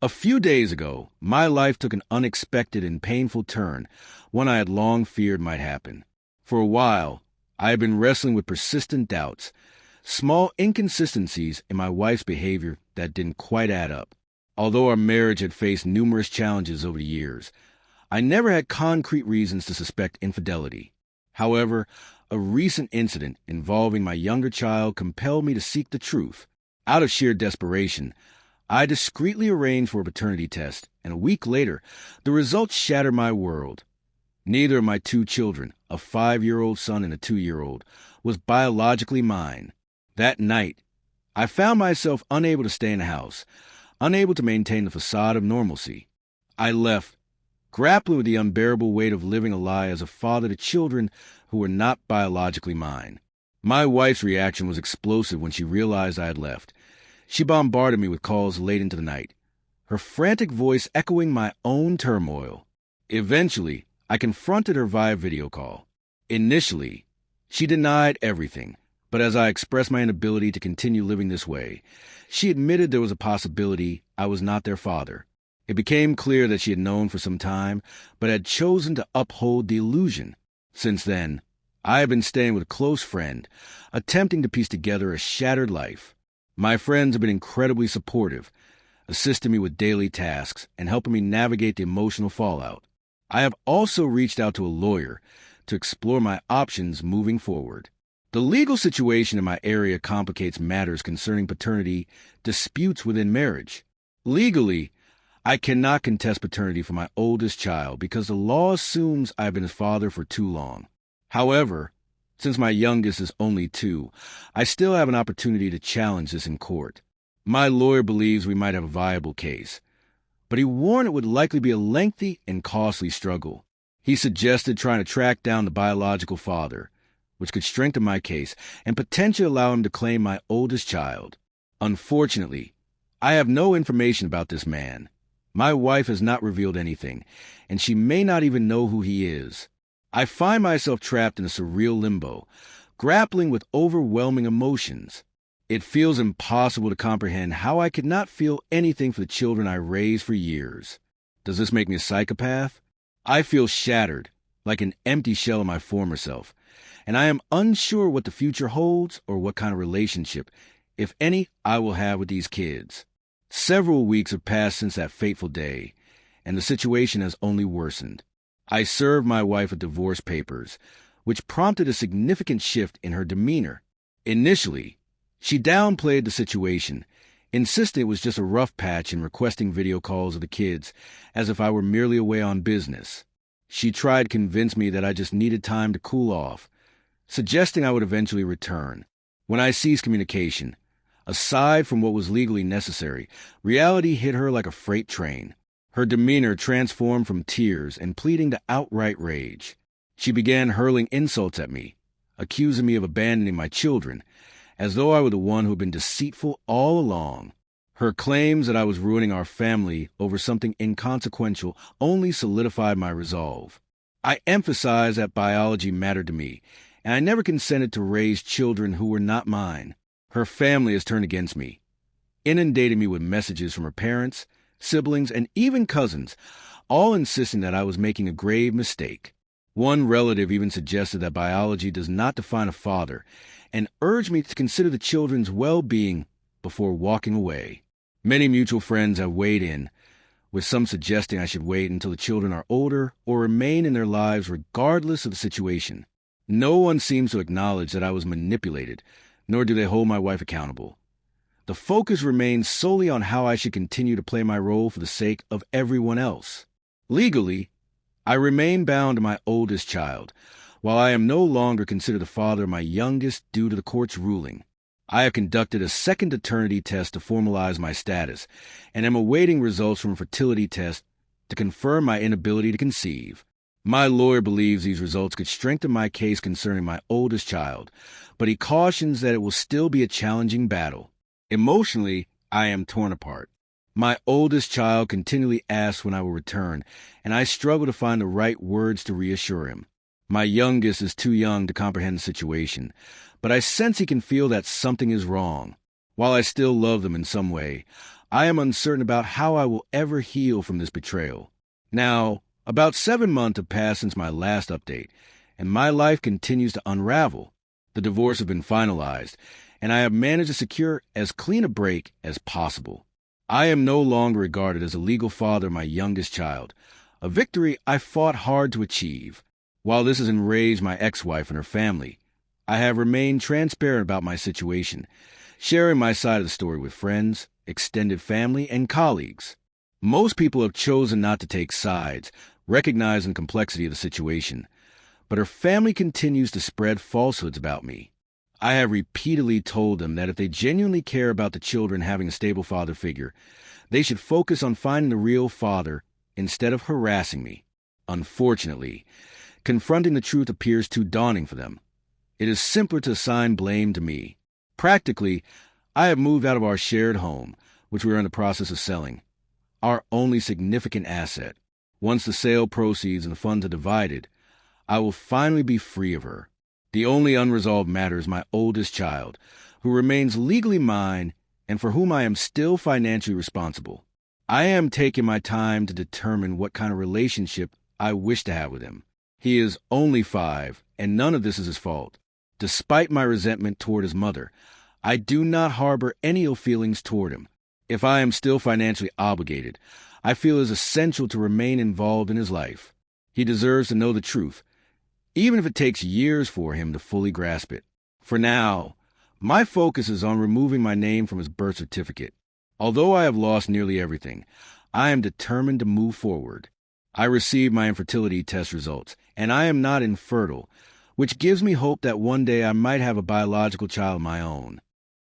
A few days ago, my life took an unexpected and painful turn, one I had long feared might happen. For a while, I had been wrestling with persistent doubts, small inconsistencies in my wife's behavior that didn't quite add up. Although our marriage had faced numerous challenges over the years, I never had concrete reasons to suspect infidelity. However, a recent incident involving my younger child compelled me to seek the truth. Out of sheer desperation, I discreetly arranged for a paternity test, and a week later, the results shattered my world. Neither of my two children, a 5-year-old son and a 2-year-old, was biologically mine. That night, I found myself unable to stay in the house, unable to maintain the facade of normalcy. I left, grappling with the unbearable weight of living a lie as a father to children who were not biologically mine. My wife's reaction was explosive when she realized I had left. She bombarded me with calls late into the night, her frantic voice echoing my own turmoil. Eventually, I confronted her via video call. Initially, she denied everything, but as I expressed my inability to continue living this way, she admitted there was a possibility I was not their father. It became clear that she had known for some time, but had chosen to uphold the illusion. Since then, I have been staying with a close friend, attempting to piece together a shattered life. My friends have been incredibly supportive, assisting me with daily tasks and helping me navigate the emotional fallout. I have also reached out to a lawyer to explore my options moving forward. The legal situation in my area complicates matters concerning paternity disputes within marriage. Legally, I cannot contest paternity for my oldest child because the law assumes I've been his father for too long. However, since my youngest is only 2, I still have an opportunity to challenge this in court. My lawyer believes we might have a viable case, but he warned it would likely be a lengthy and costly struggle. He suggested trying to track down the biological father, which could strengthen my case and potentially allow him to claim my oldest child. Unfortunately, I have no information about this man. My wife has not revealed anything, and she may not even know who he is. I find myself trapped in a surreal limbo, grappling with overwhelming emotions. It feels impossible to comprehend how I could not feel anything for the children I raised for years. Does this make me a psychopath? I feel shattered, like an empty shell of my former self, and I am unsure what the future holds or what kind of relationship, if any, I will have with these kids. Several weeks have passed since that fateful day, and the situation has only worsened. I served my wife with divorce papers, which prompted a significant shift in her demeanor. Initially, she downplayed the situation, insisting it was just a rough patch and requesting video calls of the kids as if I were merely away on business. She tried to convince me that I just needed time to cool off, suggesting I would eventually return. When I ceased communication, aside from what was legally necessary, reality hit her like a freight train. Her demeanor transformed from tears and pleading to outright rage. She began hurling insults at me, accusing me of abandoning my children, as though I were the one who had been deceitful all along. Her claims that I was ruining our family over something inconsequential only solidified my resolve. I emphasized that biology mattered to me, and I never consented to raise children who were not mine. Her family has turned against me, inundating me with messages from her parents, siblings, and even cousins, all insisting that I was making a grave mistake. One relative even suggested that biology does not define a father, and urged me to consider the children's well-being before walking away. Many mutual friends have weighed in, with some suggesting I should wait until the children are older or remain in their lives regardless of the situation. No one seems to acknowledge that I was manipulated, nor do they hold my wife accountable. The focus remains solely on how I should continue to play my role for the sake of everyone else. Legally, I remain bound to my oldest child, while I am no longer considered the father of my youngest due to the court's ruling. I have conducted a second paternity test to formalize my status, and am awaiting results from a fertility test to confirm my inability to conceive. My lawyer believes these results could strengthen my case concerning my oldest child, but he cautions that it will still be a challenging battle. Emotionally, I am torn apart. My oldest child continually asks when I will return, and I struggle to find the right words to reassure him. My youngest is too young to comprehend the situation, but I sense he can feel that something is wrong. While I still love them in some way, I am uncertain about how I will ever heal from this betrayal. Now, about 7 months have passed since my last update, and my life continues to unravel. The divorce has been finalized, and I have managed to secure as clean a break as possible. I am no longer regarded as a legal father of my youngest child, a victory I fought hard to achieve. While this has enraged my ex-wife and her family, I have remained transparent about my situation, sharing my side of the story with friends, extended family, and colleagues. Most people have chosen not to take sides, recognizing the complexity of the situation, but her family continues to spread falsehoods about me. I have repeatedly told them that if they genuinely care about the children having a stable father figure, they should focus on finding the real father instead of harassing me. Unfortunately, confronting the truth appears too daunting for them. It is simpler to assign blame to me. Practically, I have moved out of our shared home, which we are in the process of selling, our only significant asset. Once the sale proceeds and the funds are divided, I will finally be free of her. The only unresolved matter is my oldest child, who remains legally mine and for whom I am still financially responsible. I am taking my time to determine what kind of relationship I wish to have with him. He is only 5, and none of this is his fault. Despite my resentment toward his mother, I do not harbor any ill feelings toward him. If I am still financially obligated, I feel it is essential to remain involved in his life. He deserves to know the truth, even if it takes years for him to fully grasp it. For now, my focus is on removing my name from his birth certificate. Although I have lost nearly everything, I am determined to move forward. I received my infertility test results, and I am not infertile, which gives me hope that one day I might have a biological child of my own.